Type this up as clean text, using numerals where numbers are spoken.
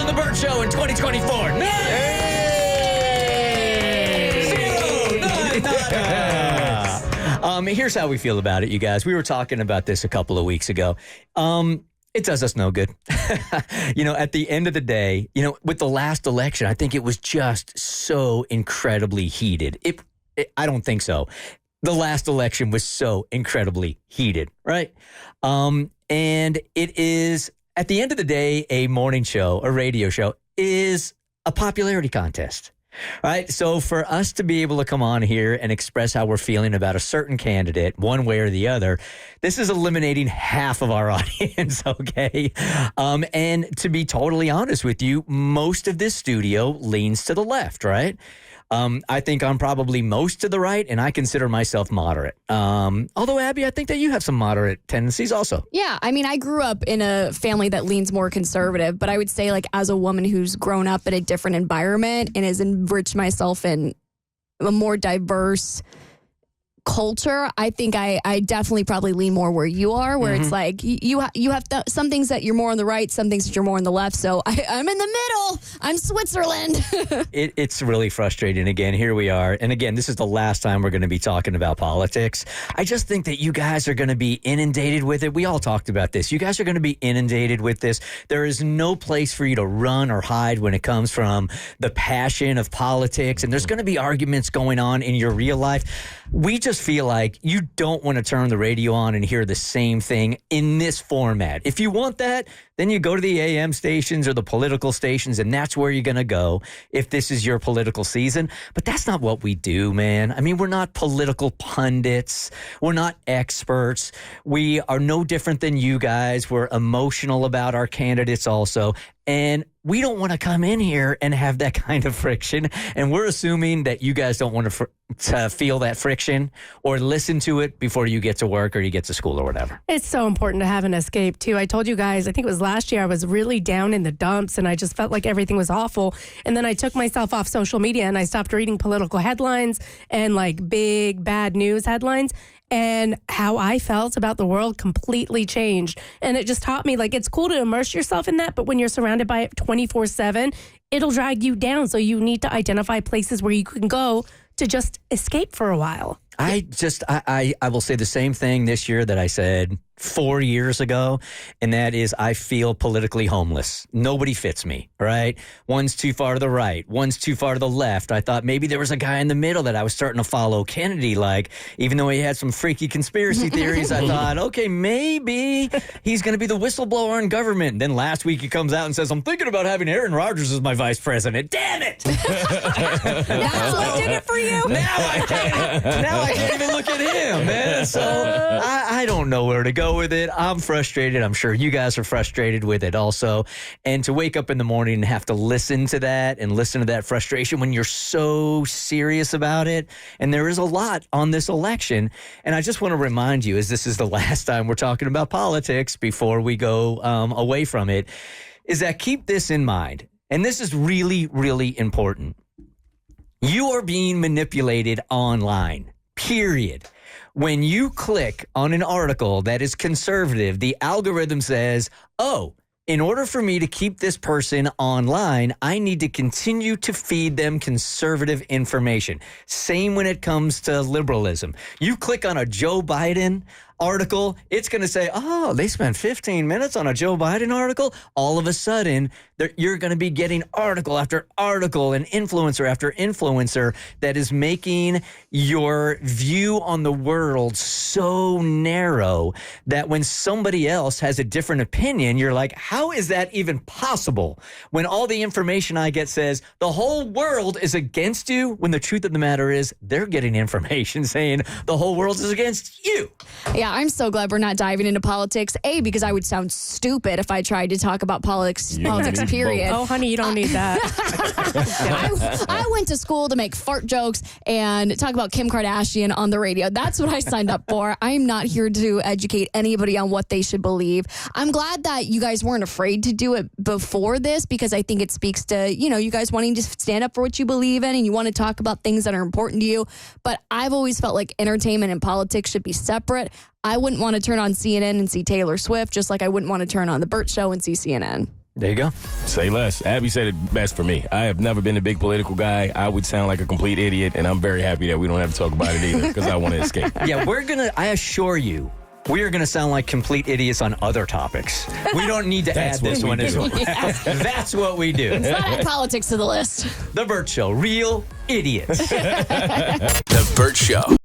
on the Bert Show in 2024. Here's how we feel about it, you guys. We were talking about this a couple of weeks ago. It does us no good. At the end of the day, with the last election, I think it was just so incredibly heated. I don't think so. The last election was so incredibly heated, right? And it is, at the end of the day, a morning show, a radio show, is a popularity contest. Right. So for us to be able to come on here and express how we're feeling about a certain candidate, one way or the other, this is eliminating half of our audience. OK. And to be totally honest with you, most of this studio leans to the left. Right. I think I'm probably most to the right, and I consider myself moderate. Although, Abby, I think that you have some moderate tendencies also. Yeah, I mean, I grew up in a family that leans more conservative, but I would say, like, as a woman who's grown up in a different environment and has enriched myself in a more diverse culture, I think I definitely probably lean more where you are, where it's like you have some things that you're more on the right, some things that you're more on the left. So I'm in the middle. I'm Switzerland. It's really frustrating. Again, here we are. And again, this is the last time we're going to be talking about politics. I just think that you guys are going to be inundated with it. We all talked about this. You guys are going to be inundated with this. There is no place for you to run or hide when it comes from the passion of politics. And there's going to be arguments going on in your real life. We just feel like you don't want to turn the radio on and hear the same thing in this format. If you want that, then you go to the AM stations or the political stations, and that's where you're going to go if this is your political season. But that's not what we do, man. I mean, we're not political pundits. We're not experts. We are no different than you guys. We're emotional about our candidates also. And we don't want to come in here and have that kind of friction. And we're assuming that you guys don't want to feel that friction or listen to it before you get to work or you get to school or whatever. It's so important to have an escape, too. I told you guys, I think it was last year, I was really down in the dumps and I just felt like everything was awful. And then I took myself off social media and I stopped reading political headlines and like big bad news headlines. And how I felt about the world completely changed. And it just taught me, like, it's cool to immerse yourself in that, but when you're surrounded by it 24/7, it'll drag you down. So you need to identify places where you can go to just escape for a while. I will say the same thing this year that I said 4 years ago, and that is I feel politically homeless. Nobody fits me, right? One's too far to the right. One's too far to the left. I thought maybe there was a guy in the middle that I was starting to follow, Kennedy, like, even though he had some freaky conspiracy theories, I thought, okay, maybe he's going to be the whistleblower in government. And then last week he comes out and says, I'm thinking about having Aaron Rodgers as my vice president. Damn it! That's what did it for you. Now I can't even look at him, man. So I don't know where to go with it. I'm frustrated. I'm sure you guys are frustrated with it also. And to wake up in the morning and have to listen to that and listen to that frustration when you're so serious about it. And there is a lot on this election. And I just want to remind you, as this is the last time we're talking about politics before we go away from it, is that keep this in mind. And this is really, really important. You are being manipulated online, period. When you click on an article that is conservative, the algorithm says, oh, in order for me to keep this person online, I need to continue to feed them conservative information. Same when it comes to liberalism. You click on a Joe Biden article, it's going to say, oh, they spent 15 minutes on a Joe Biden article. All of a sudden, you're going to be getting article after article and influencer after influencer that is making your view on the world so narrow that when somebody else has a different opinion, you're like, how is that even possible? When all the information I get says the whole world is against you, when the truth of the matter is they're getting information saying the whole world is against you. Yeah, I'm so glad we're not diving into politics. A, because I would sound stupid if I tried to talk about politics, period. Oh, honey, you don't need that. I went to school to make fart jokes and talk about Kim Kardashian on the radio. That's what I signed up for. I am not here to educate anybody on what they should believe. I'm glad that you guys weren't afraid to do it before this, because I think it speaks to, you guys wanting to stand up for what you believe in and you want to talk about things that are important to you. But I've always felt like entertainment and politics should be separate. I wouldn't want to turn on CNN and see Taylor Swift, just like I wouldn't want to turn on the Bert Show and see CNN. There you go. Say less. Abby said it best for me. I have never been a big political guy. I would sound like a complete idiot, and I'm very happy that we don't have to talk about it either because I want to escape. Yeah, I assure you, we are going to sound like complete idiots on other topics. We don't need to add this one as well. That's what we do. Let's not add politics to the list. The Bert Show, real idiots. The Bert Show.